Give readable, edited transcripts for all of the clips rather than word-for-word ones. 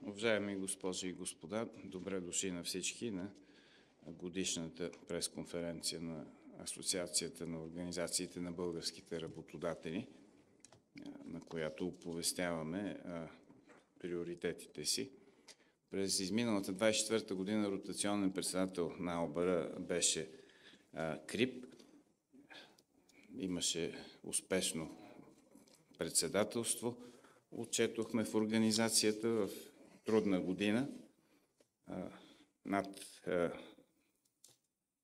Уважаеми госпожи и господа, добре дошли на всички на годишната пресконференция на Асоциацията на организациите на българските работодатели, на която оповестяваме приоритетите си. През изминалата 24-та година ротационен председател на АОБР беше КРИБ. Имаше успешно председателство. Отчетохме в организацията в трудна година. Над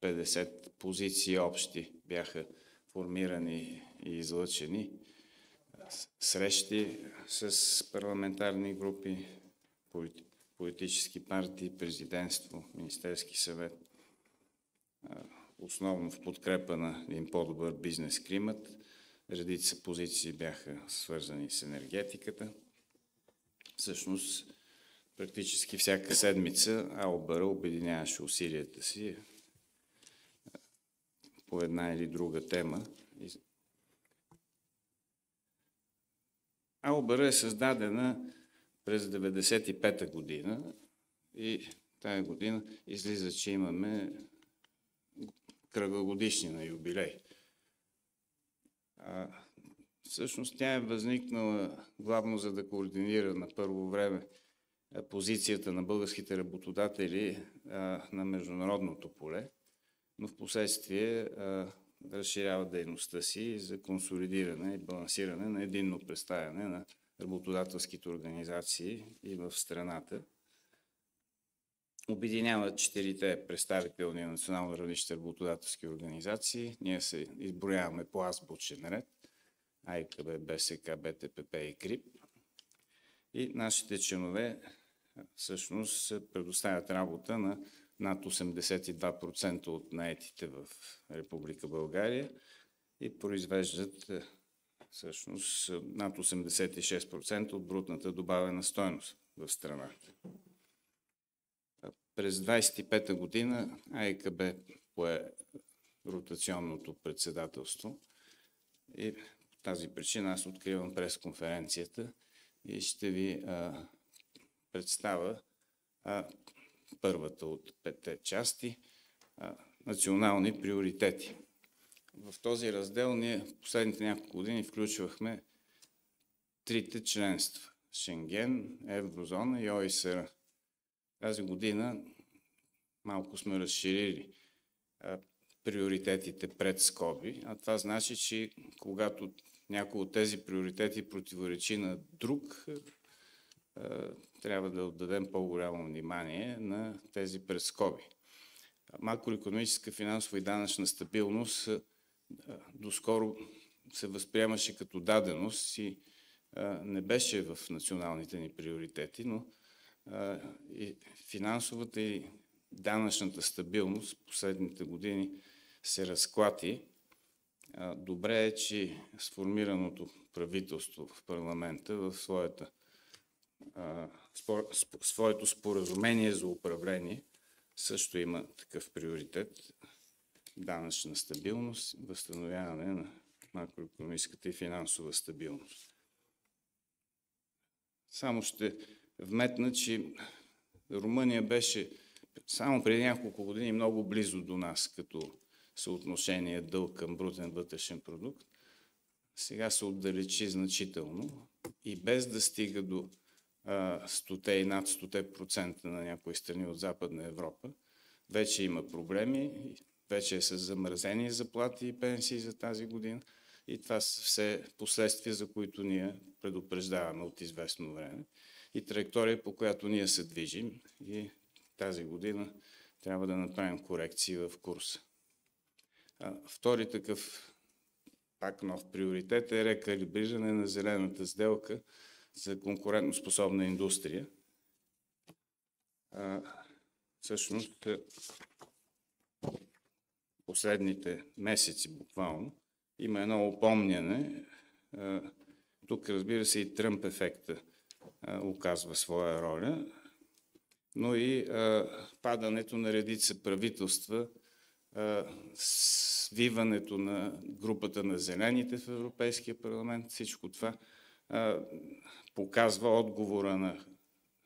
50 позиции общи бяха формирани и излъчени. Срещи с парламентарни групи, политически партии, президентство, Министерски съвет, основно в подкрепа на един по-добър бизнес климат. Редица позиции бяха свързани с енергетиката. Всъщност, практически всяка седмица АОБР обединяваше усилията си по една или друга тема. АОБР е създадена през 1995 година и тая година излиза, че имаме кръглогодишнина, юбилей. Всъщност тя е възникнала главно за да координира на първо време позицията на българските работодатели на международното поле, но в последствие разширява дейността си за консолидиране и балансиране на единно представяне на работодателските организации и в страната. Обединява 4-те представителни национално равнище работодателски организации. Ние се изброяваме по азбучен ред. АИКБ, БСК, БТПП и КРИБ. И нашите членове всъщност предоставят работа на над 82% от наетите в Република България и произвеждат всъщност над 86% от брутната добавена стойност в страната. През 25-та година АИКБ пое ротационното председателство и по тази причина аз откривам пресконференцията и ще ви представя първата от 5-те части национални приоритети. В този раздел ние в последните няколко години включвахме трите членства – Шенген, Еврозона и ОИСР. Тази година малко сме разширили приоритетите пред скоби, а това значи, че когато някой от тези приоритети противоречи на друг, трябва да отдадем по-голямо внимание на тези пред скоби. Макроекономическа, финансова и данъчна стабилност доскоро се възприемаше като даденост и не беше в националните ни приоритети, но и финансовата и данъчната стабилност в последните години се разклати. Добре е, че сформираното правителство в парламента в своето споразумение за управление също има такъв приоритет – данъчна стабилност, възстановяване на макроекономическата и финансова стабилност. Само ще вметна, че Румъния беше само преди няколко години много близо до нас като съотношение дълг към брутен вътрешен продукт. Сега се отдалечи значително и без да стига до 100 и над 100% на някои страни от Западна Европа, вече има проблеми, вече е с замразени заплати и пенсии за тази година и това са все последствия, за които ние предупреждаваме от известно време и траектория, по която ние се движим и тази година трябва да направим корекции в курса. Втори такъв пак нов приоритет е рекалибриране на зелената сделка за конкурентоспособна индустрия. Всъщност, последните месеци буквално има едно опомняне. Тук, разбира се, и Тръмп ефекта оказва своя роля, но и падането на редица правителства, свиването на групата на зелените в Европейския парламент, всичко това показва отговора на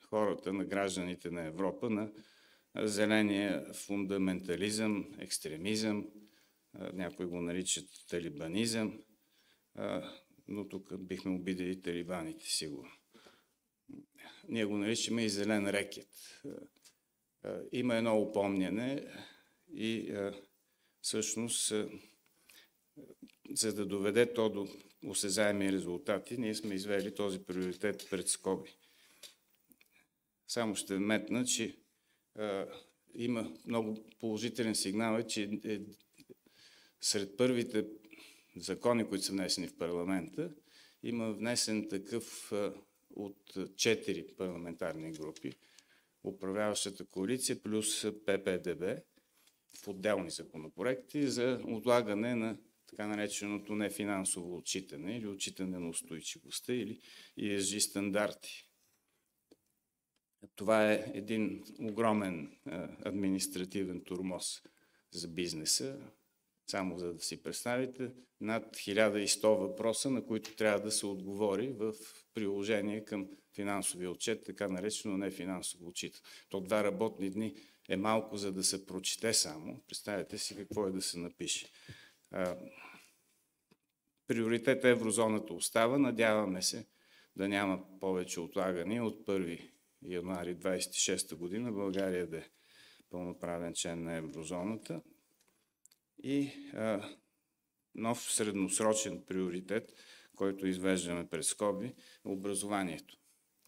хората, на гражданите на Европа на зеления фундаментализъм, екстремизъм, някои го наричат талибанизъм, но тук бихме обидели талибаните сигурно. Ние го наричаме и зелен рекет. Има едно упомняне и всъщност, за да доведе то до осезаеми резултати, ние сме извели този приоритет пред скоби. Само ще вметна, че има много положителен сигнал, че сред първите закони, които са внесени в парламента, има внесен такъв от 4 парламентарни групи, управляващата коалиция плюс ППДБ в отделни законопроекти за отлагане на така нареченото нефинансово отчитане или отчитане на устойчивостта или ESG стандарти. Това е един огромен административен тормоз за бизнеса. Само за да си представите, над 1100 въпроса, на които трябва да се отговори в приложение към финансовия отчет, така наречено нефинансово отчитане. То 2 работни дни е малко, за да се прочете само. Представете си какво е да се напише. Приоритет еврозоната остава. Надяваме се да няма повече отлагания от 1 януари 2026 година България да е пълноправен член на еврозоната. И нов средносрочен приоритет, който извеждаме пред скоби, е образованието.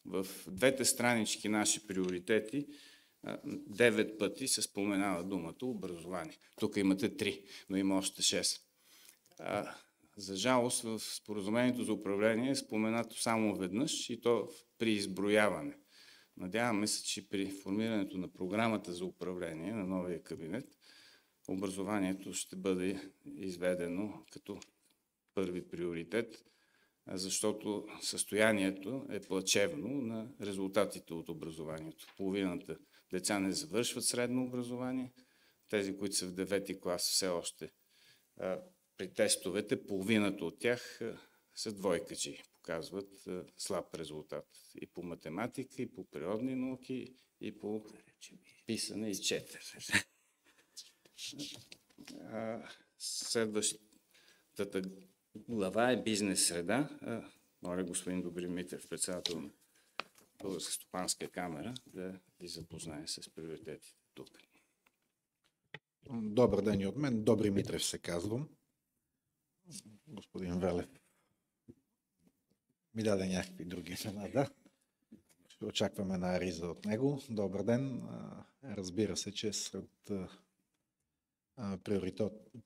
В 2 странички наши приоритети 9 пъти се споменава думата образование. Тук имате 3, но има още 6. За жалост в споразумението за управление е споменато само веднъж и то при изброяване. Надяваме се, че при формирането на програмата за управление на новия кабинет образованието ще бъде изведено като първи приоритет, защото състоянието е плачевно на резултатите от образованието. Половината деца не завършват средно образование. Тези, които са в 9-ти клас, все още при тестовете, половината от тях са двойкачи. Показват слаб резултат и по математика, и по природни науки, и по писане и четене. Следващата глава е бизнес среда. Моля господин Добрин Митрев, председател на Българска стопанска камера, да ви запознае с приоритетите тук. Добър ден и от мен. Добри Митрев се казвам. Господин Велев ми даде някакви други имена, да. Ще очакваме една риза от него. Добър ден. Разбира се, че сред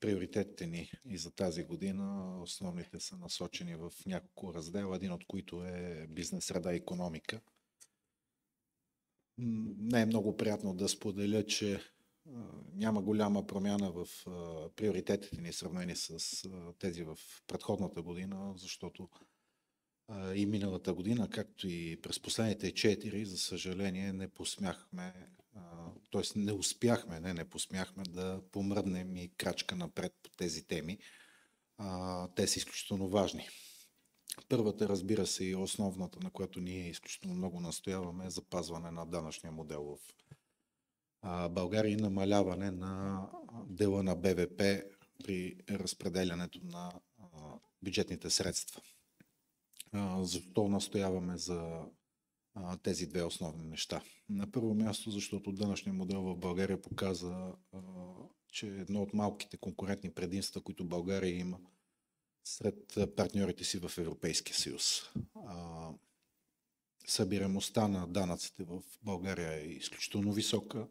приоритетите ни и за тази година основните са насочени в няколко раздела, един от които е бизнес среда и икономика. Не е много приятно да споделя, че няма голяма промяна в приоритетите ни, сравнени с тези в предходната година, защото и миналата година, както и през последните 4, за съжаление, не посмяхме, т.е. не успяхме, не посмяхме да помръднем и крачка напред по тези теми. Те са изключително важни. Първата, разбира се, и основната, на която ние изключително много настояваме, е запазване на данъчния модел в България и намаляване на дела на БВП при разпределянето на бюджетните средства. Защо настояваме за тези 2 основни неща? На първо място, защото данъчният модел в България показа, че едно от малките конкурентни предимства, които България има сред партньорите си в Европейския съюз. Събираемостта на данъците в България е изключително висока.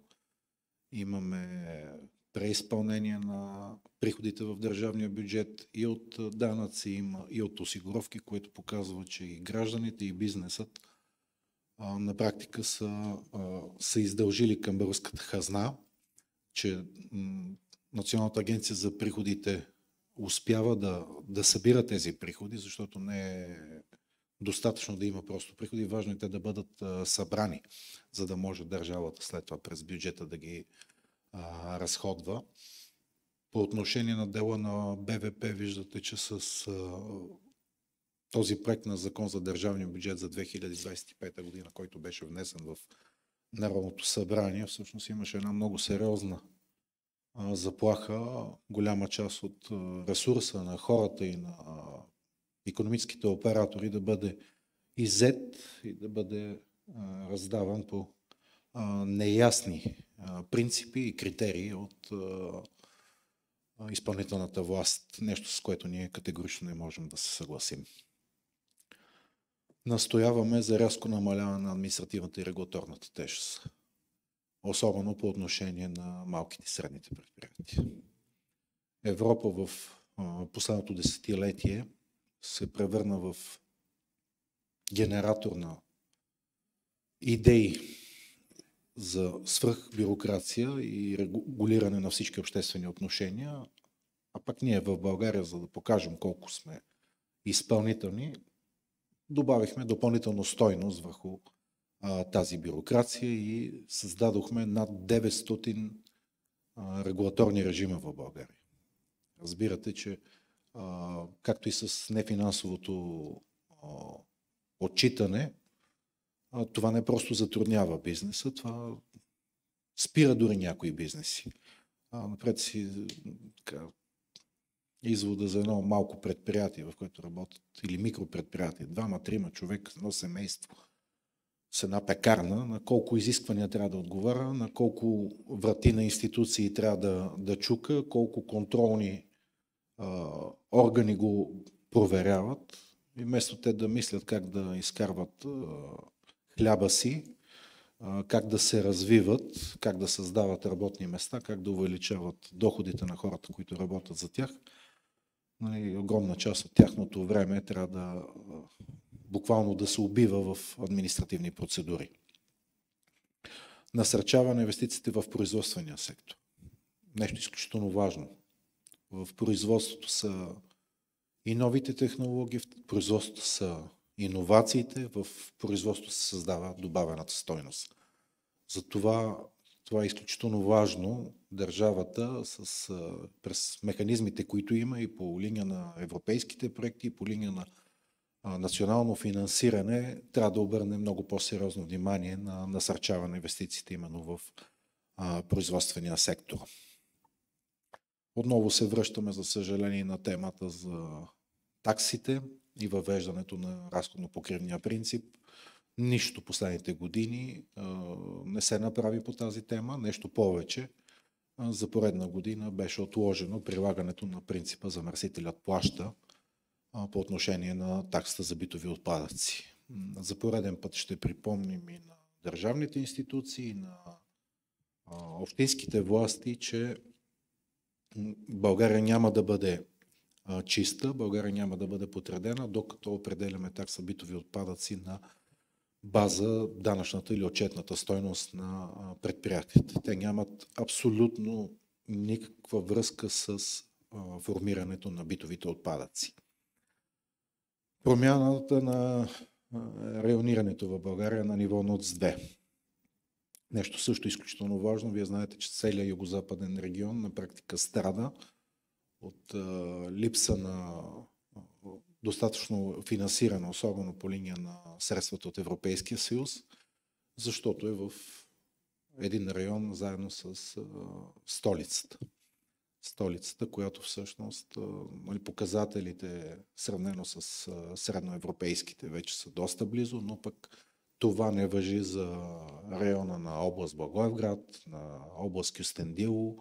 Имаме преизпълнение на приходите в държавния бюджет и от данъци, и от осигуровки, което показва, че и гражданите, и бизнесът на практика са издължили към българската хазна, че Националната агенция за приходите успява да събира тези приходи, защото не е достатъчно да има просто приходи, важно е те да бъдат събрани, за да може държавата след това през бюджета да ги разходва. По отношение на дела на БВП виждате, че с този проект на закон за държавния бюджет за 2025 година, който беше внесен в Народното събрание, всъщност имаше една много сериозна заплаха, голяма част от ресурса на хората и на икономическите оператори да бъде иззет и да бъде раздаван по неясни принципи и критерии от изпълнителната власт. Нещо, с което ние категорично не можем да се съгласим. Настояваме за рязко намаляване на административната и регулаторната тежест, особено по отношение на малките и средните предприятия. Европа в последното десетилетие се превърна в генератор на идеи за свръхбюрокрация и регулиране на всички обществени отношения, а пък ние в България, за да покажем колко сме изпълнителни, добавихме допълнително стойност върху тази бюрокрация и създадохме над 900 регулаторни режима в България. Разбирате, че както и с нефинансовото отчитане, това не просто затруднява бизнеса, това спира дори някои бизнеси. Напред си извода за едно малко предприятие, в което работят, или микропредприятие, 2-3 човека, едно семейство, с една пекарна, на колко изисквания трябва да отговаря, на колко врати на институции трябва да чука, колко контролни органи го проверяват. И вместо те да мислят как да изкарват хляба си, как да се развиват, как да създават работни места, как да увеличават доходите на хората, които работят за тях, огромна част от тяхното време трябва да буквално да се убива в административни процедури. Насърчава на инвестициите в производствения сектор. Нещо изключително важно. В производството са и новите технологии, в производството са иновациите, в производството се създава добавената стойност. Затова това е изключително важно държавата през механизмите, които има и по линия на европейските проекти, и по линия на национално финансиране, трябва да обърне много по-сериозно внимание на насърчаване на инвестициите именно в производствения сектор. Отново се връщаме, за съжаление, на темата за таксите и въвеждането на разходно-покривния принцип. Нищо последните години не се направи по тази тема. Нещо повече, за поредна година беше отложено прилагането на принципа замърсителят плаща по отношение на таксата за битови отпадъци. За пореден път ще припомним и на държавните институции, и на общинските власти, че България няма да бъде чиста, България няма да бъде подредена, докато определяме такса битови отпадъци на база данъчната или отчетната стойност на предприятията. Те нямат абсолютно никаква връзка с формирането на битовите отпадъци. Промяната на районирането в България на ниво НУТС-2. Нещо също изключително важно. Вие знаете, че целият югозападен регион на практика страда от липса на достатъчно финансиране, особено по линия на средствата от Европейския съюз, защото е в един район заедно с столицата. Столицата, която всъщност показателите, сравнено с средноевропейските, вече са доста близо, но пък това не важи за района на област Благоевград, на област Кюстендил,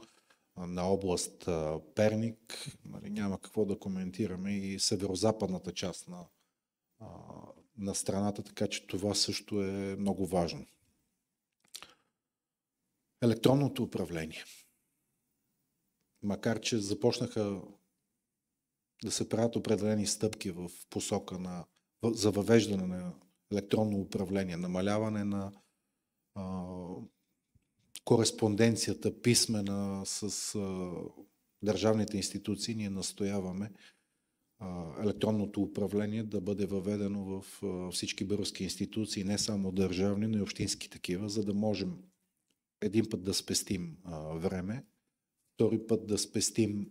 на област Перник. Няма какво да коментираме и северо-западната част на страната, така че това също е много важно. Електронното управление. Макар че започнаха да се правят определени стъпки в посока за въвеждане на електронно управление, намаляване на кореспонденцията писмена с държавните институции, ние настояваме електронното управление да бъде въведено в всички български институции, не само държавни, но и общински такива, за да можем един път да спестим време, втори път да спестим,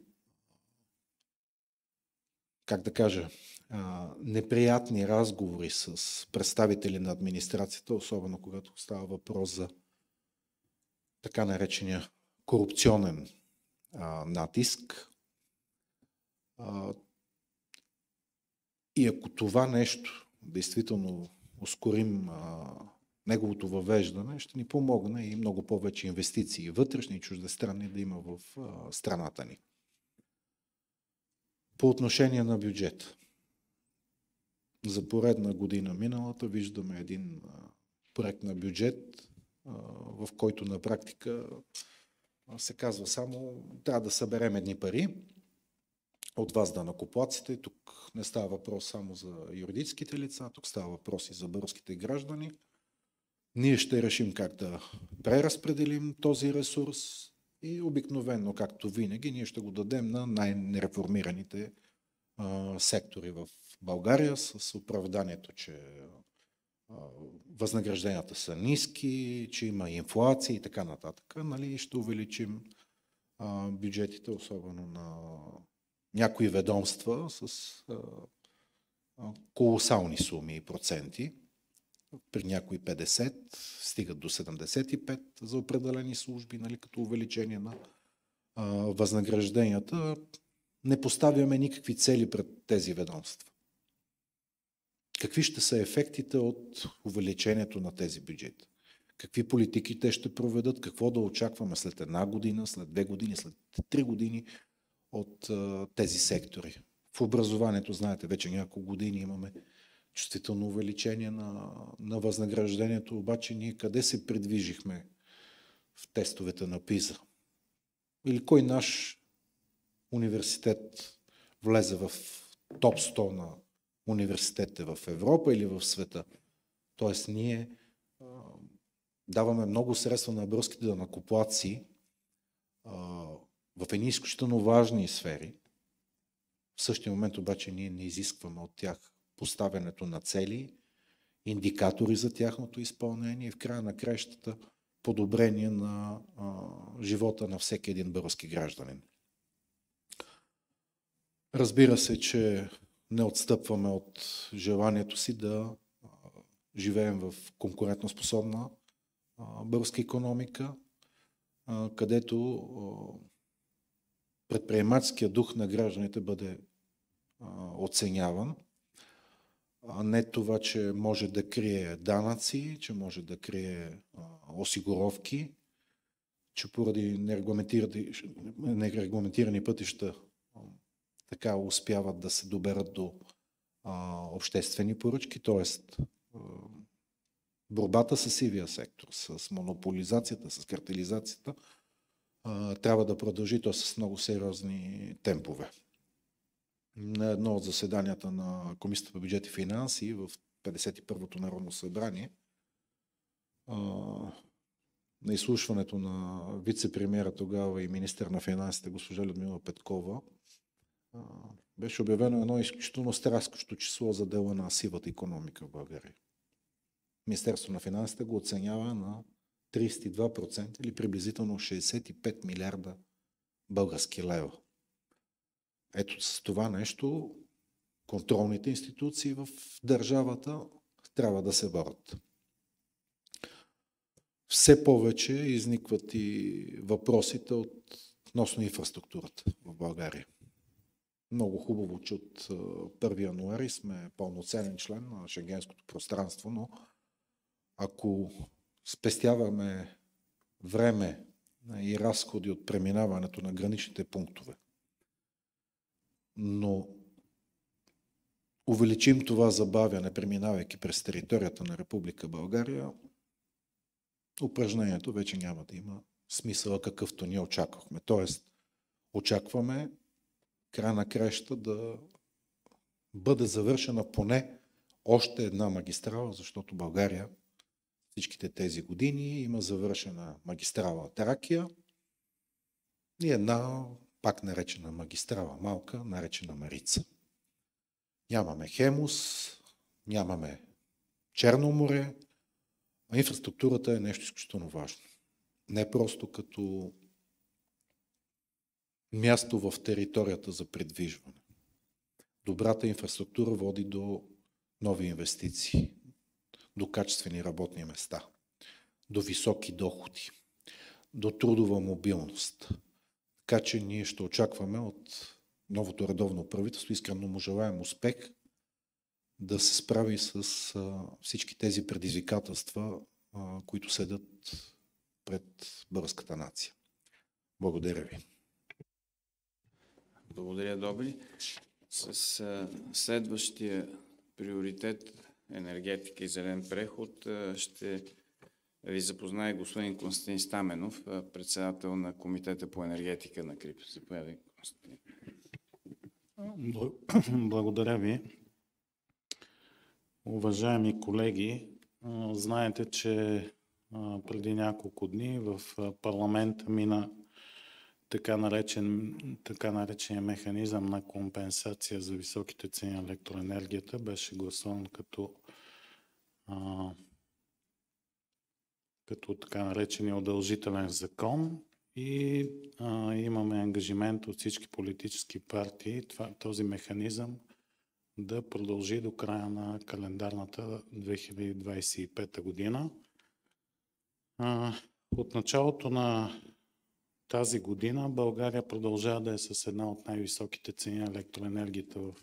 как да кажа, неприятни разговори с представители на администрацията, особено когато става въпрос за така наречения корупционен натиск. И ако това нещо действително ускорим неговото въвеждане, ще ни помогне и много повече инвестиции, вътрешни и чуждестранни, да има в страната ни. По отношение на бюджета. За поредна година миналата виждаме един проект на бюджет, в който на практика се казва само трябва да съберем едни пари от вас, данъкоплатците. Тук не става въпрос само за юридическите лица, тук става въпрос и за българските граждани. Ние ще решим как да преразпределим този ресурс и обикновено, както винаги, ние ще го дадем на най-нереформираните сектори в България с оправданието, че възнагражденията са ниски, че има инфлация и така нататък. Нали, ще увеличим бюджетите, особено на някои ведомства с колосални суми и проценти. При някои 50, стигат до 75 за определени служби, нали, като увеличение на възнагражденията. Не поставяме никакви цели пред тези ведомства. Какви ще са ефектите от увеличението на тези бюджети? Какви политики те ще проведат? Какво да очакваме след една година, след 2 години, след 3 години от тези сектори? В образованието, знаете, вече няколко години имаме чувствително увеличение на възнаграждението, обаче ние къде се придвижихме в тестовете на ПИЗа? Или кой наш университет влезе в топ 100 на университетите в Европа или в света? Тоест ние даваме много средства на българските данъкоплатци в едни изключително важни сфери. В същия момент обаче ние не изискваме от тях поставянето на цели, индикатори за тяхното изпълнение и в края на краищата подобрение на живота на всеки един български гражданин. Разбира се, че не отстъпваме от желанието си да живеем в конкурентоспособна българска икономика, където предприемаческият дух на гражданите бъде оценяван, а не това, че може да крие данъци, че може да крие осигуровки, че поради нерегламентирани пътища така успяват да се доберат до обществени поръчки, т.е. борбата с сивия сектор, с монополизацията, с картелизацията трябва да продължи то с много сериозни темпове. На едно от заседанията на Комисията по бюджет и финанси в 51-то Народно събрание на изслушването на вице-премиера тогава и министър на финансите госпожа Людмила Петкова беше обявено едно изключително стряскащо число за дела на сивата икономика в България. Министерството на финансите го оценява на 32% или приблизително 65 милиарда български лева. Ето с това нещо контролните институции в държавата трябва да се борят. Все повече изникват и въпросите относно инфраструктурата в България. Много хубаво, че от 1 януари сме пълноценен член на Шенгенското пространство, но ако спестяваме време и разходи от преминаването на граничните пунктове, но увеличим това забавяне, преминавайки през територията на Република България, упражнението вече няма да има смисъла, какъвто ние очаквахме. Тоест, очакваме края на краища да бъде завършена поне още една магистрала, защото България всичките тези години има завършена магистрала Тракия и една пак наречена магистрала малка, наречена Марица. Нямаме Хемус, нямаме Черно море, а инфраструктурата е нещо изключително важно. Не просто като място в територията за придвижване. добрата инфраструктура води до нови инвестиции, до качествени работни места, до високи доходи, до трудова мобилност. Така че ние ще очакваме от новото редовно правителство, искрено му желаем успех да се справи с всички тези предизвикателства, които седат пред българската нация. Благодаря ви. Благодаря, Добри. С следващия приоритет енергетика и зелен преход ще ви запознае господин Константин Стаменов, председател на Комитета по енергетика на КРИБ. Заповядай, Константин. Благодаря ви. Уважаеми колеги, знаете, че преди няколко дни в парламента мина така наречения механизъм на компенсация за високите цени на електроенергията. Беше гласуван като така наречения удължителен закон и имаме ангажимент от всички политически партии този механизъм да продължи до края на календарната 2025 година. От началото на тази година България продължава да е с една от най-високите цени на електроенергията в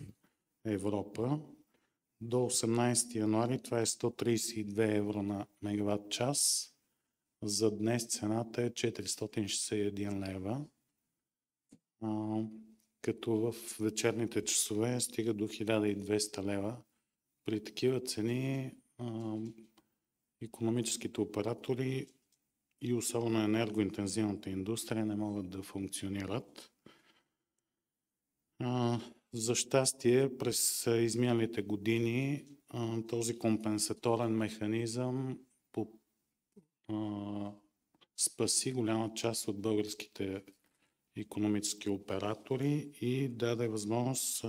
Европа. До 18 януари това е 132 евро на мегаватт час. За днес цената е 461 лева, като в вечерните часове стига до 1200 лева. При такива цени икономическите оператори и особено енергоинтензивната индустрия не могат да функционират. За щастие, през изминалите години този компенсаторен механизъм спаси голяма част от българските икономически оператори и даде възможност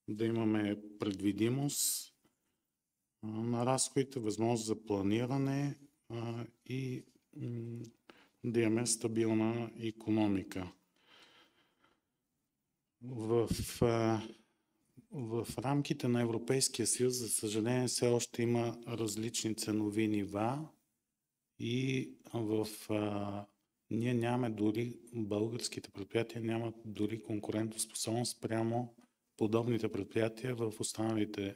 да имаме предвидимост на разходите, възможност за планиране и да имаме стабилна икономика. В рамките на Европейския съюз, за съжаление, все още има различни ценови нива и ние нямаме дори, българските предприятия нямат дори конкурентоспособност прямо подобните предприятия в останалите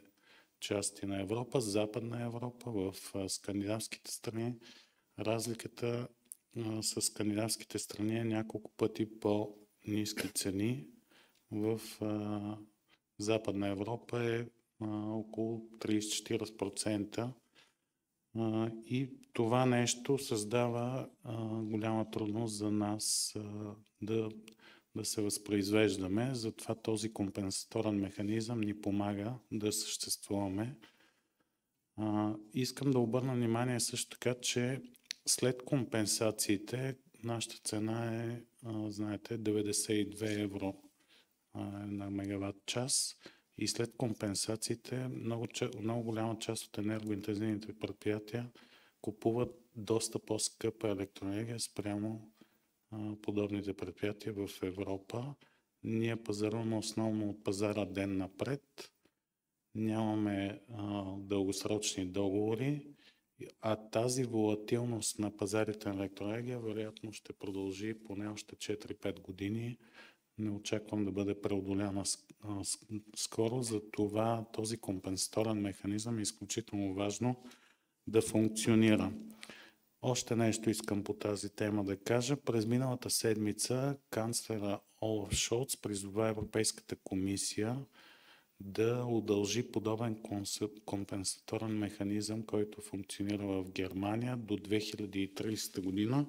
части на Европа, Западна Европа, в скандинавските страни. Разликата с скандинавските страни е няколко пъти по-ниски цени. В Западна Европа е около 30-40%. И това нещо създава голяма трудност за нас да се възпроизвеждаме. Затова този компенсаторен механизъм ни помага да съществуваме. Искам да обърна внимание също така, че след компенсациите нашата цена е, знаете, 92 евро на мегаватт час. И след компенсациите много голяма част от енергоинтензивните предприятия купуват доста по-скъпа електроенергия спрямо подобните предприятия в Европа. Ние пазаруваме основно от пазара ден напред. Нямаме дългосрочни договори, а тази волатилност на пазарите на електроенергия вероятно ще продължи поне още 4-5 години. Не очаквам да бъде преодоляна скоро, затова този компенсаторен механизъм е изключително важно да функционира. Още нещо искам по тази тема да кажа. През миналата седмица канцлера Олаф Шолц призова Европейската комисия да удължи подобен компенсаторен механизъм, който функционира в Германия до 2030 година.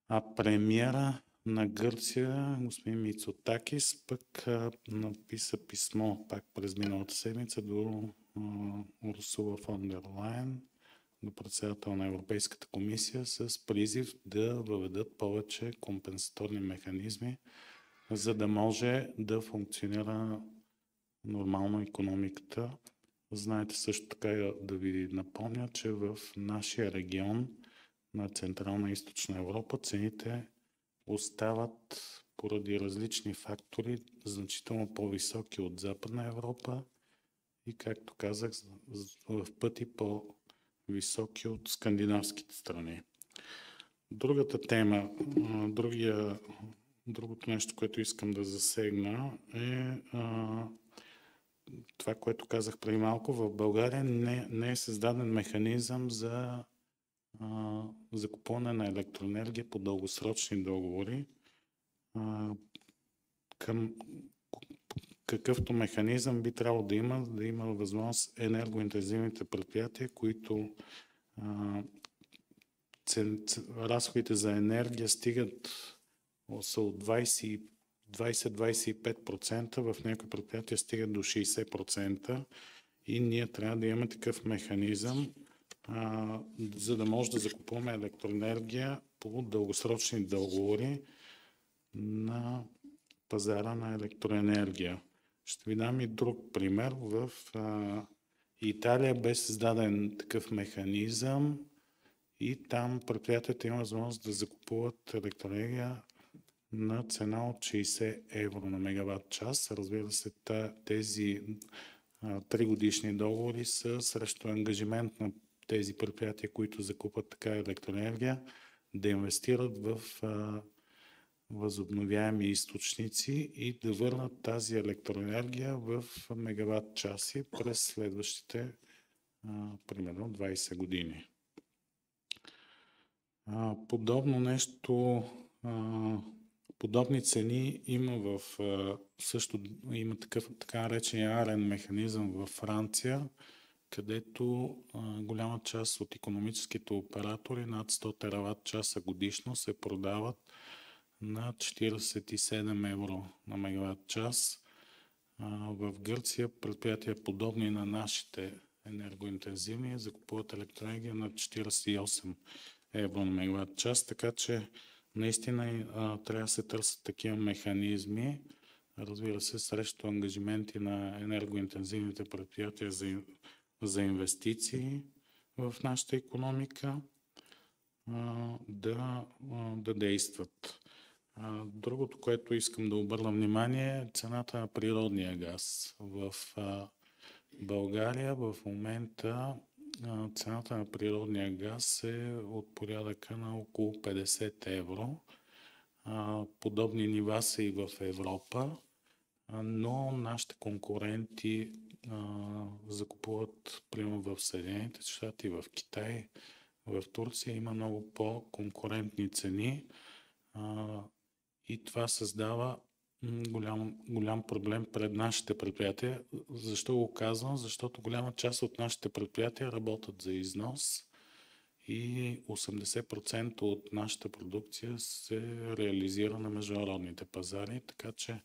А премиера на Гърция, господин Мицотакис, пък написа писмо пак през миналата седмица до Урсула фон дер Лайен, до председател на Европейската комисия, с призив да въведат повече компенсаторни механизми, за да може да функционира нормално икономиката. Знаете също така да ви напомня, че в нашия регион на Централна и Източна Европа цените остават поради различни фактори, значително по-високи от Западна Европа и, както казах, в пъти по-високи от скандинавските страни. Другата тема, другото нещо, което искам да засегна е това, което казах преди малко. В България не е създаден механизъм за закупуване на електроенергия по дългосрочни договори. Към какъвто механизъм би трябвало да има възможност енергоинтензивните предприятия, които разходите за енергия стигат са от 20-25%, в някои предприятия стигат до 60% и ние трябва да имаме такъв механизъм, за да може да закупуваме електроенергия по дългосрочни договори на пазара на електроенергия. Ще ви дам и друг пример. В Италия бе създаден такъв механизъм и там предприятията имат възможност да закупуват електроенергия на цена от 60 евро на мегаватт час. Разбира се, тези 3 годишни договори са срещу ангажимент на тези предприятия, които закупат така електроенергия, да инвестират в възобновяеми източници и да върнат тази електроенергия в мегаватт часи през следващите примерно 20 години. Подобно нещо, подобни цени има също има така наречения арен механизъм във Франция, където голяма част от икономическите оператори над 100 тераватт часа годишно се продават на 47 евро на мегаватт час. В Гърция предприятия, подобни на нашите енергоинтензивни, закупуват електроенергия на 48 евро на мегаватт час, така че наистина трябва да се търсят такива механизми, разбира се, срещу ангажименти на енергоинтензивните предприятия за инвестиции в нашата икономика, да действат. Другото, което искам да обърна внимание, е цената на природния газ. В България в момента цената на природния газ е от порядъка на около 50 евро. Подобни нива са и в Европа, но нашите конкуренти закупуват примерно в Съединените щати, в Китай, в Турция има много по-конкурентни цени и това създава голям проблем пред нашите предприятия. Защо го казвам? Защото голяма част от нашите предприятия работят за износ и 80% от нашата продукция се реализира на международните пазари, така че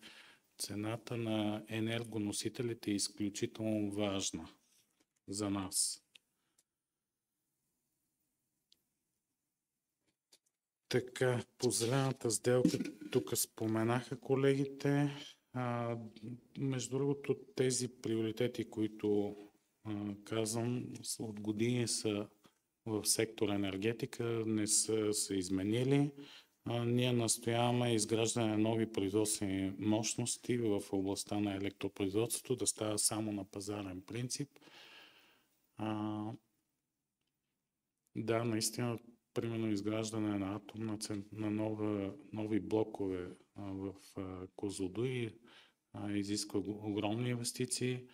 цената на енергоносителите е изключително важна за нас. Така, по зелената сделка тук споменаха колегите. Между другото, тези приоритети, които казвам, от години са в сектора енергетика, не са се изменили. Ние настояваме изграждане на нови производствени мощности в областта на електропроизводството да става само на пазарен принцип. Да, наистина, примерно изграждане на на нови блокове в Козлодуй изисква огромни инвестиции.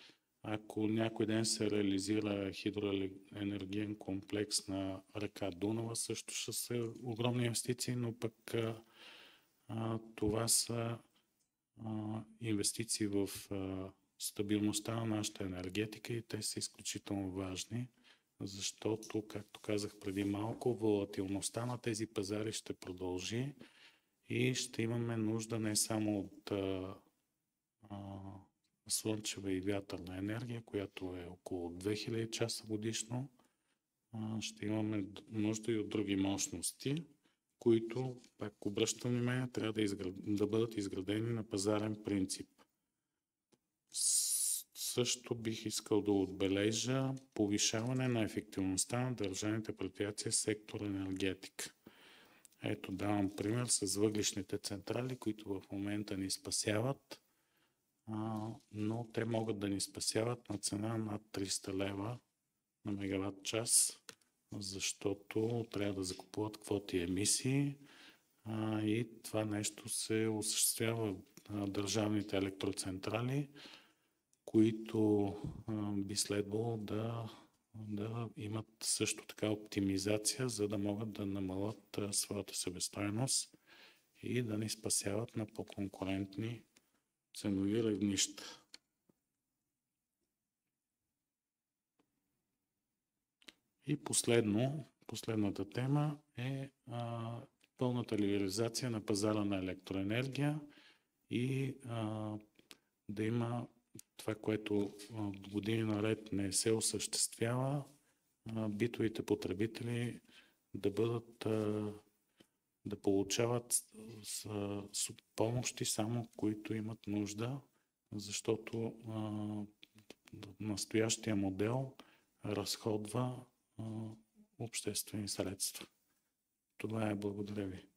Ако някой ден се реализира хидроенергиен комплекс на река Дунава, също ще са огромни инвестиции, но пък това са инвестиции в стабилността на нашата енергетика и те са изключително важни, защото, както казах преди малко, волатилността на тези пазари ще продължи и ще имаме нужда не само от слънчева и вятърна енергия, която е около 2000 часа годишно. Ще имаме нужда и от други мощности, които, пак обръщам внимание, трябва да бъдат изградени на пазарен принцип. Също бих искал да отбележа повишаване на ефективността на държавните предприятия в сектор енергетика. Ето, давам пример с въглищните централи, които в момента ни спасяват, но те могат да ни спасяват на цена над 300 лева на мегаватт час, защото трябва да закупуват квоти емисии и това нещо се осъществява държавните електроцентрали, които би следвало да имат също така оптимизация, за да могат да намалят своята себестойност и да ни спасяват на по-конкурентни ценови равнища. И последната тема е пълната либерализация на пазара на електроенергия и да има това, което години наред не се осъществява, битовите потребители да получават помощи само които имат нужда, защото настоящия модел разходва обществени средства. Това е. Благодаря ви.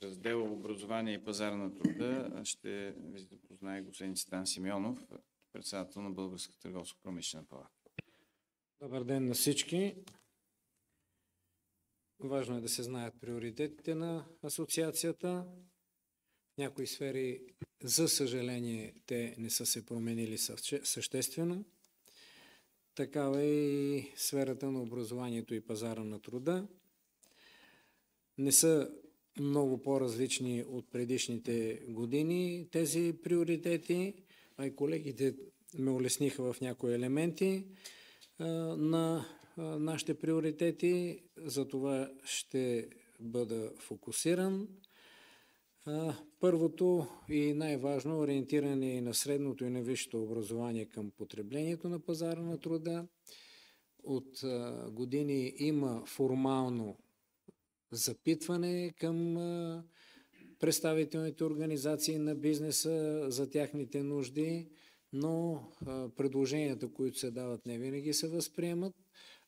Раздел образование и пазар на труда ще ви запознае господин Цветан Симеонов, председател на Българска търговско-промишлена палата. Добър ден на всички. Важно е да се знаят приоритетите на асоциацията. В някои сфери, за съжаление, те не са се променили съществено. Такава е и сферата на образованието и пазара на труда. Не са много по-различни от предишните години тези приоритети, а и колегите ме улесниха в някои елементи на нашите приоритети. За това ще бъда фокусиран. Първото и най-важно ориентиране и на средното и на висшето образование към потреблението на пазара на труда. От години има формално запитване към представителните организации на бизнеса за тяхните нужди, но предложенията, които се дават, не винаги се възприемат,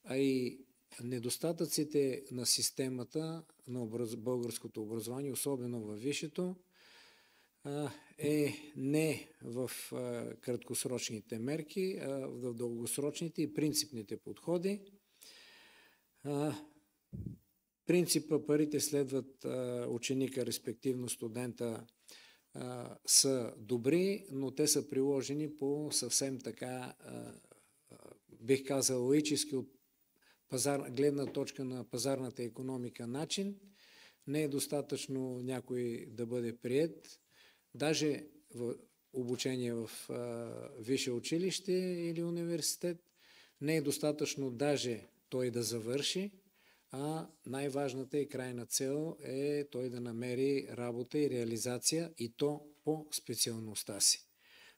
а и недостатъците на системата на българското образование, особено във висшето, е не в краткосрочните мерки, а в дългосрочните и принципните подходи. Принципа парите следват ученика, респективно студента, са добри, но те са приложени по съвсем така, бих казал, логически от гледна точка на пазарната икономика начин. Не е достатъчно някой да бъде приет, даже в обучение в висше училище или университет. Не е достатъчно даже той да завърши, а най-важната и крайна цел е той да намери работа и реализация, и то по специалността си.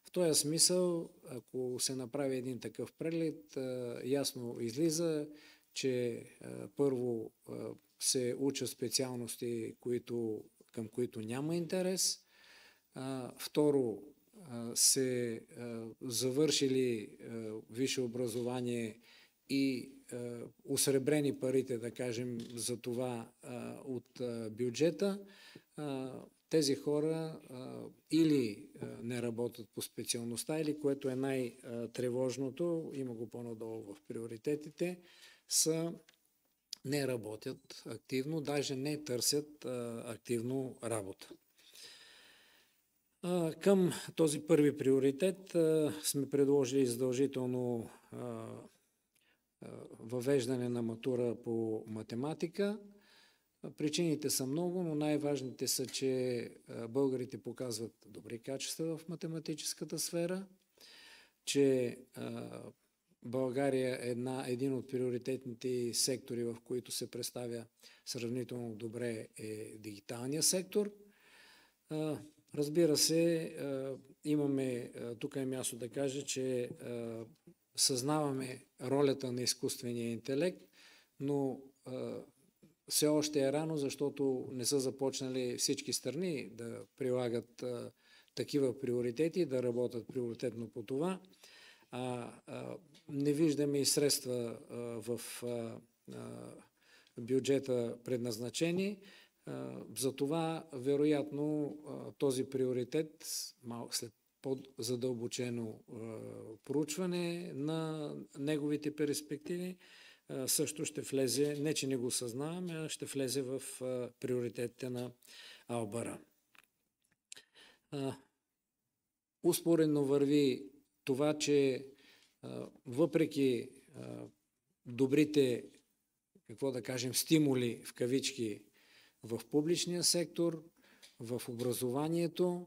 В този смисъл, ако се направи един такъв преглед, ясно излиза, че първо се учат специалности, към които няма интерес. Второ, се завършили висше образование и осребрени парите, да кажем, за това от бюджета, тези хора или не работят по специалността, или, което е най-тревожното, има го по-надолу в приоритетите, не работят активно, даже не търсят активно работа. Към този първи приоритет сме предложили задължително въвеждане на матура по математика. Причините са много, но най-важните са, че българите показват добри качества в математическата сфера, че България е един от приоритетните сектори, в които се представя сравнително добре, е дигиталния сектор. Разбира се, тук е място да кажа, че съзнаваме ролята на изкуствения интелект, но все още е рано, защото не са започнали всички страни да прилагат такива приоритети, да работят приоритетно по това. Не виждаме и средства в бюджета предназначени. Затова, вероятно, този приоритет, след по-задълбочено проучване на неговите перспективи, също ще влезе, не че не го съзнаваме, а ще влезе в приоритетите на Албара. Успоредно върви това, че въпреки добрите, какво да кажем, стимули в кавички в публичния сектор, в образованието,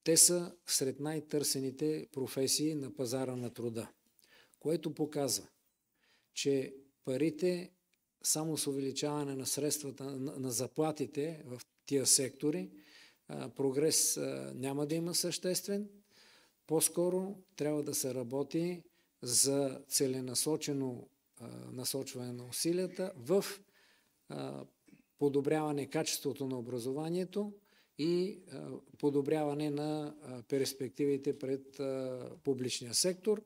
те са сред най-търсените професии на пазара на труда, което показва, че парите само с увеличаване на средствата, на заплатите в тия сектори, прогрес няма да има съществен. По-скоро трябва да се работи за целенасочено насочване на усилията в подобряване качеството на образованието и подобряване на перспективите пред публичния сектор.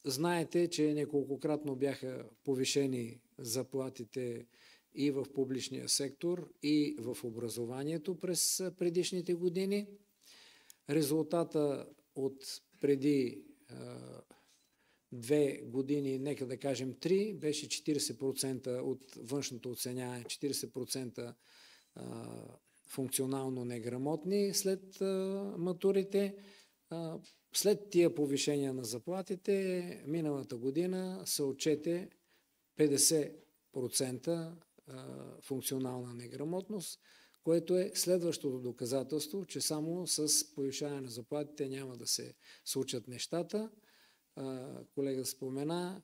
Знаете, че неколкократно бяха повишени заплатите и в публичния сектор, и в образованието през предишните години. Резултата от преди 2 години, нека да кажем 3, беше 40% от външното оценяване, 40% функционално неграмотни след матурите. След тия повишения на заплатите, миналата година се отчете 50% функционална неграмотност, което е следващото доказателство, че само с повишаване на заплатите няма да се случат нещата. Колега спомена,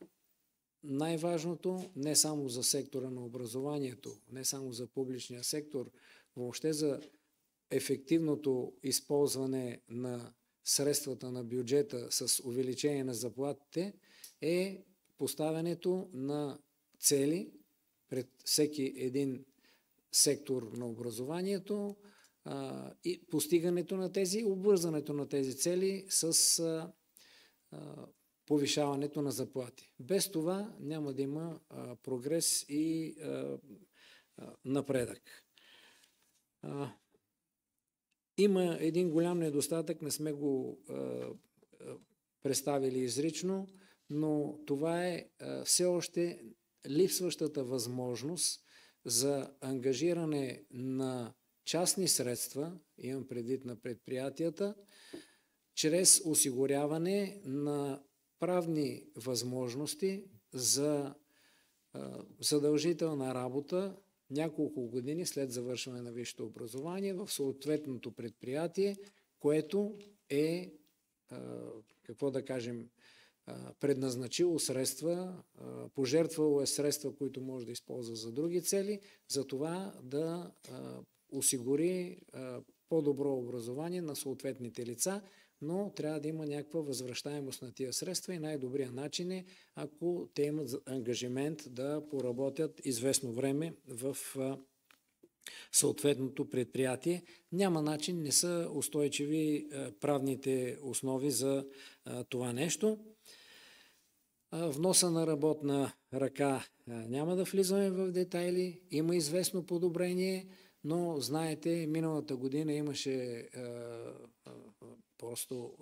най-важното не само за сектора на образованието, не само за публичния сектор, въобще за ефективното използване на средствата на бюджета с увеличение на заплатите е поставянето на цели пред всеки един сектор на образованието и постигането на тези, обвързването на тези цели с повишаването на заплати. Без това няма да има прогрес и напредък. Има един голям недостатък, не сме го представили изрично, но това е все още липсващата възможност за ангажиране на частни средства, имам предвид на предприятията, чрез осигуряване на правни възможности за задължителна работа няколко години след завършване на висшето образование в съответното предприятие, което е, какво да кажем, предназначило средства, пожертвало е средства, които може да използва за други цели, за това да осигури по-добро образование на съответните лица, но трябва да има някаква възвръщаемост на тия средства и най-добрият начин е, ако те имат ангажимент да поработят известно време в съответното предприятие. Няма начин, не са устойчиви правните основи за това нещо. Вноса на работна ръка няма да влизаме в детайли, има известно подобрение, но знаете, миналата година имаше просто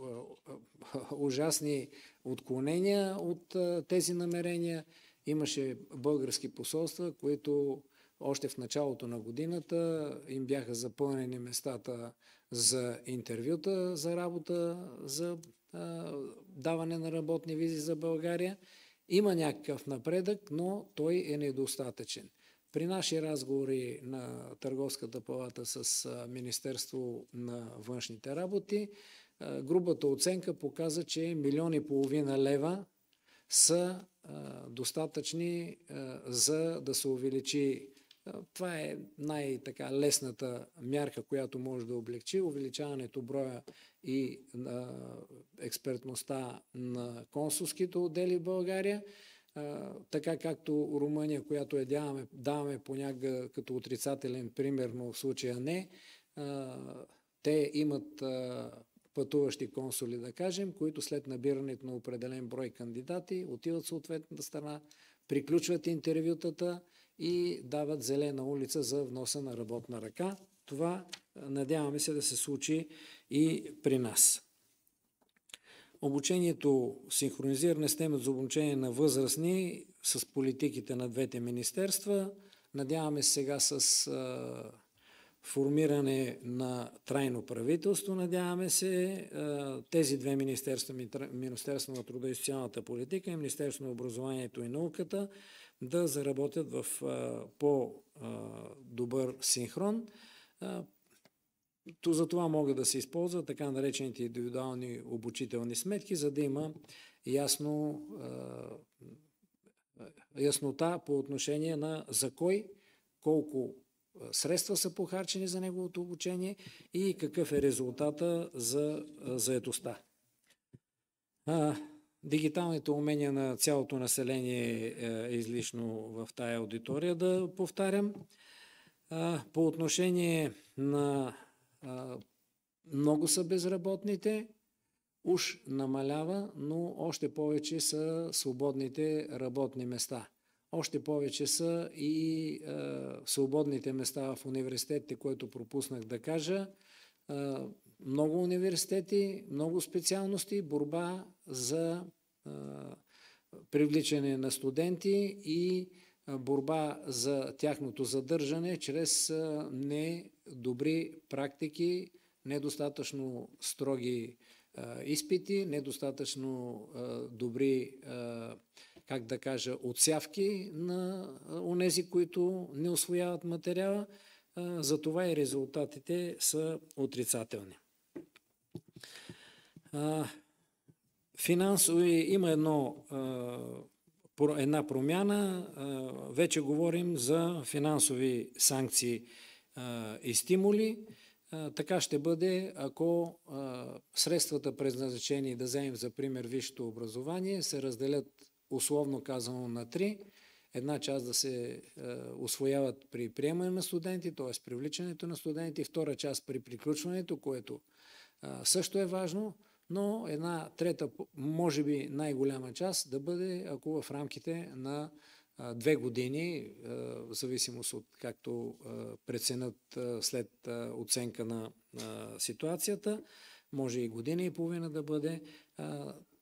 ужасни отклонения от тези намерения. Имаше български посолства, които още в началото на годината им бяха запълнени местата за интервюта, за работа, за даване на работни визи за България. Има някакъв напредък, но той е недостатъчен. При наши разговори на Търговската палата с Министерство на външните работи, грубата оценка показа, че 1,5 милиона лева са достатъчни за да се увеличи. Това е най-лесната мярка, която може да облегчи увеличаването броя и експертността на консулските отдели в България. Така както Румъния, която даваме понякога като отрицателен пример, но в случая не, те имат пътуващи консули, да кажем, които след набирането на определен брой кандидати отиват в съответната страна, приключват интервютата и дават зелена улица за вноса на работна ръка. Това надяваме се да се случи и при нас. Обучението, синхронизиране с темата за обучение на възрастни с политиките на двете министерства. Надяваме се сега с формиране на трайно правителство, надяваме се тези две министерства, Министерство на труда и социалната политика и Министерство на образованието и науката, да заработят в по-добър синхрон. За това могат да се използват така наречените индивидуални обучителни сметки, за да има яснота по отношение на за кой, колко средства са похарчени за неговото обучение и какъв е резултата за заетостта. Дигиталните умения на цялото население е излишно в тая аудитория да повтарям. По отношение на много са безработните, уж намалява, но още повече са свободните работни места. Още повече са и свободните места в университетите, което пропуснах да кажа. Много университети, много специалности, борба за привличане на студенти и борба за тяхното задържане чрез недобри практики, недостатъчно строги изпити, недостатъчно добри, как да кажа, отсявки на онези, които не усвояват материала. Затова и резултатите са отрицателни. Финансови има една промяна. Вече говорим за финансови санкции и стимули. Така ще бъде, ако средствата предназначени, да вземем за пример висшето образование, се разделят условно казано на 3. Една част да се усвояват при приемане на студенти, т.е. привличането на студенти, втора част при приключването, което също е важно, но една трета, може би най-голяма част да бъде, ако в рамките на 2 години, в зависимост от както преценят след оценка на ситуацията, може и година и половина да бъде,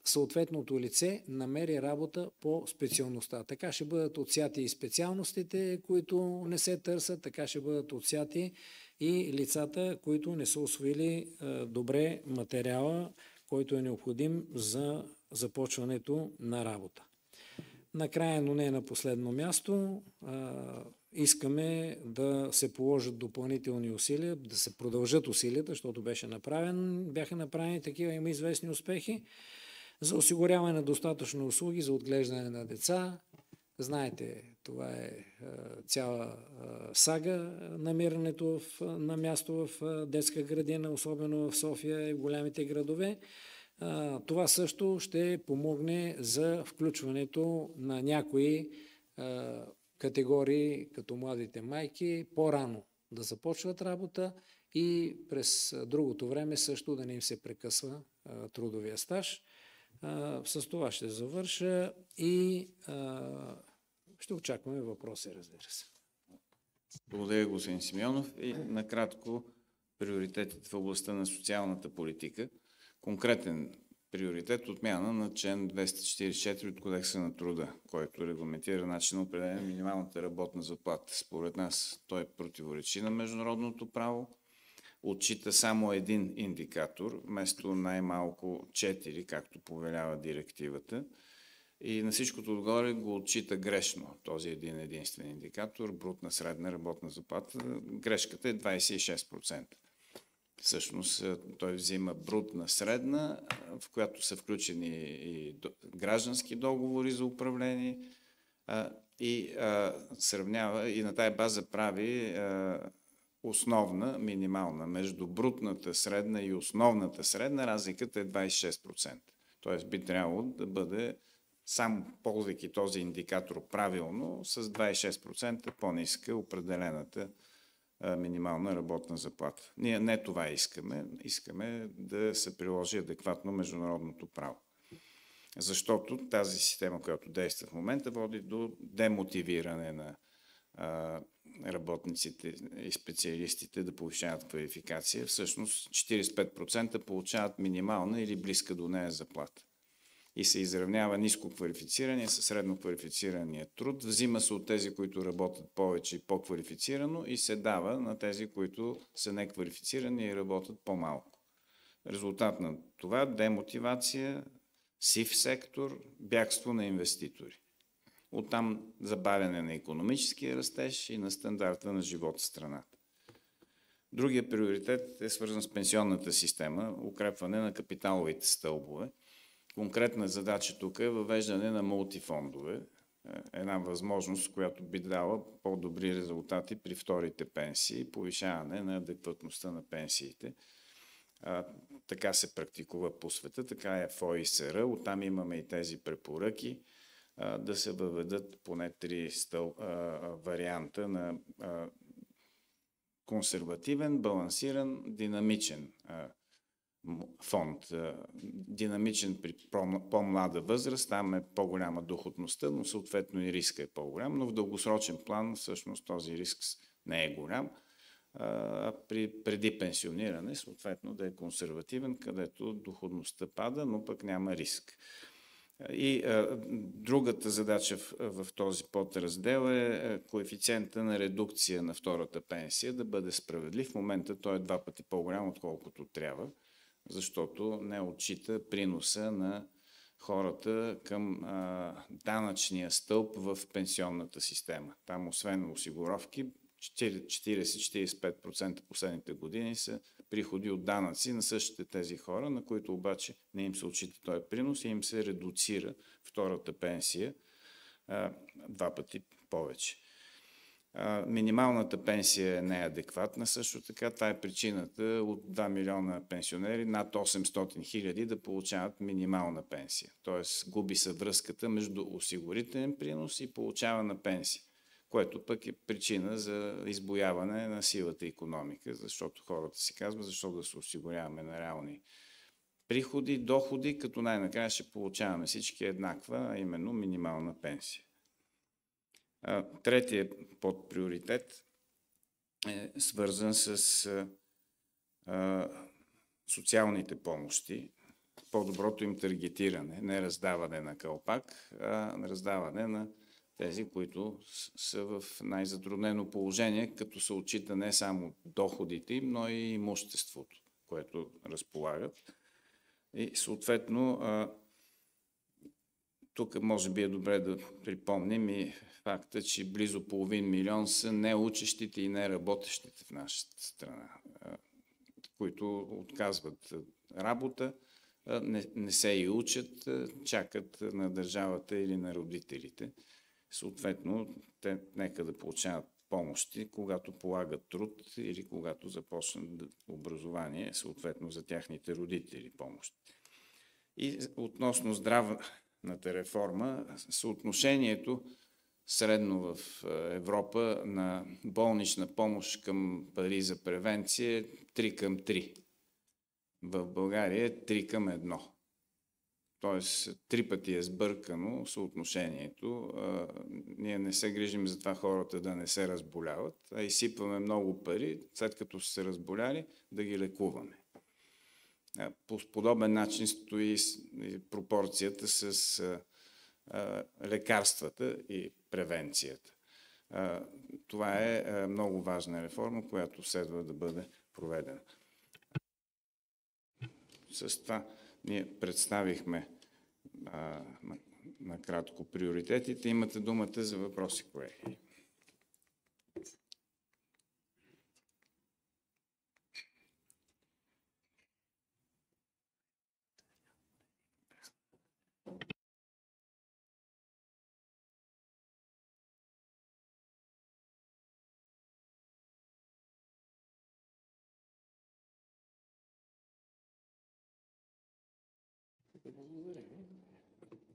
съответното лице намери работа по специалността. Така ще бъдат отсяти и специалностите, които не се търсят, така ще бъдат отсяти и лицата, които не са усвоили добре материала, който е необходим за започването на работа. Накрая, но не на последно място, искаме да се положат допълнителни усилия, да се продължат усилията, защото бяха направени такива, има известни успехи, за осигуряване на достатъчно услуги за отглеждане на деца. Знаете, това е цяла сага, намирането на място в детска градина, особено в София и в големите градове. Това също ще помогне за включването на някои категории, като младите майки, по-рано да започват работа и през другото време също да не им се прекъсва трудовия стаж. С това ще завърша и ще очакваме въпроси, разбира се. Благодаря, господин Симеонов. И накратко приоритетите в областта на социалната политика. Конкретен приоритет отмяна на член 244 от Кодекса на труда, който регламентира начин на определение на минималната работна заплата. Според нас той противоречи на международното право, отчита само един индикатор, вместо най-малко 4, както повелява директивата. И на всичкото отгоре го отчита грешно, този единствен индикатор, брутна средна работна заплата. Грешката е 26%. Всъщност той взима брутна средна, в която са включени и граждански договори за управление и сравнява и на тая база прави основна, минимална. Между брутната средна и основната средна разликата е 26%. Тоест би трябвало да бъде, само ползвайки този индикатор правилно, с 26% по-ниска определената минимална работна заплата. Ние не това искаме. Искаме да се приложи адекватно международното право. Защото тази система, която действа в момента, води до демотивиране на работниците и специалистите да повишават квалификация. Всъщност 45% получават минимална или близка до нея заплата. И се изравнява ниско квалифицирания със средно квалифицирания труд. Взима се от тези, които работят повече и по-квалифицирано и се дава на тези, които са неквалифицирани и работят по-малко. Резултат на това демотивация, сив сектор, бягство на инвеститори. Оттам забавяне на икономическия растеж и на стандарта на живот в страната. Другия приоритет е свързан с пенсионната система, укрепване на капиталовите стълбове. Конкретна задача тук е въвеждане на мултифондове, една възможност, която би дала по-добри резултати при вторите пенсии, повишаване на адекватността на пенсиите. Така се практикува по света, така е в ОИСР, оттам имаме и тези препоръки да се въведат поне 3 варианта на консервативен, балансиран, динамичен фонд. Динамичен при по-млада възраст, там е по-голяма доходността, но съответно и риска е по-голям, но в дългосрочен план всъщност този риск не е голям. Преди пенсиониране, съответно да е консервативен, където доходността пада, но пък няма риск. И другата задача в този подраздел е коефициента на редукция на втората пенсия да бъде справедлив. В момента той е 2 пъти по-голям, отколкото трябва, защото не отчита приноса на хората към данъчния стълб в пенсионната система. Там освен осигуровки, 40-45% последните години са приходи от данъци на същите тези хора, на които обаче не им се отчита този принос и им се редуцира втората пенсия 2 пъти повече. Минималната пенсия е неадекватна също така. Това е причината от 2 милиона пенсионери, над 800 хиляди да получават минимална пенсия. Тоест губи се връзката между осигурителен принос и получавана пенсия, което пък е причина за избояване на сивата икономика, защото хората си казват, защо да се осигуряваме на реални приходи, доходи, като най-накрая ще получаваме всички еднаква, а именно минимална пенсия. Третия подприоритет е свързан с социалните помощи, по-доброто им таргетиране, не раздаване на калпак, а раздаване на тези, които са в най-затруднено положение, като се отчита не само доходите им, но и имуществото, което разполагат. И съответно, тук може би е добре да припомним и факта, че близо 500 000 са неучещите и неработещите в нашата страна, които отказват работа, не се и учат, чакат на държавата или на родителите. Съответно, те нека да получават помощи, когато полагат труд или когато започнат образование, съответно за тяхните родители помощи. И относно здравната реформа, съотношението средно в Европа на болнична помощ към пари за превенция е 3:3. В България е 3:1. Тоест 3 пъти е сбъркано съотношението. Ние не се грижим за това хората да не се разболяват, а изсипваме много пари, след като са се разболяли, да ги лекуваме. По подобен начин стои пропорцията с лекарствата и превенцията. Това е много важна реформа, която следва да бъде проведена. С това ние представихме накратко приоритетите. Имате думата за въпроси, колеги.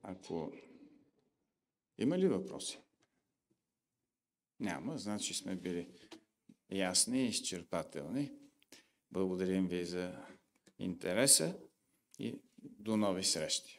Ако има ли въпроси? Няма, значи сме били ясни и изчерпателни. Благодарим ви за интереса и до нови срещи.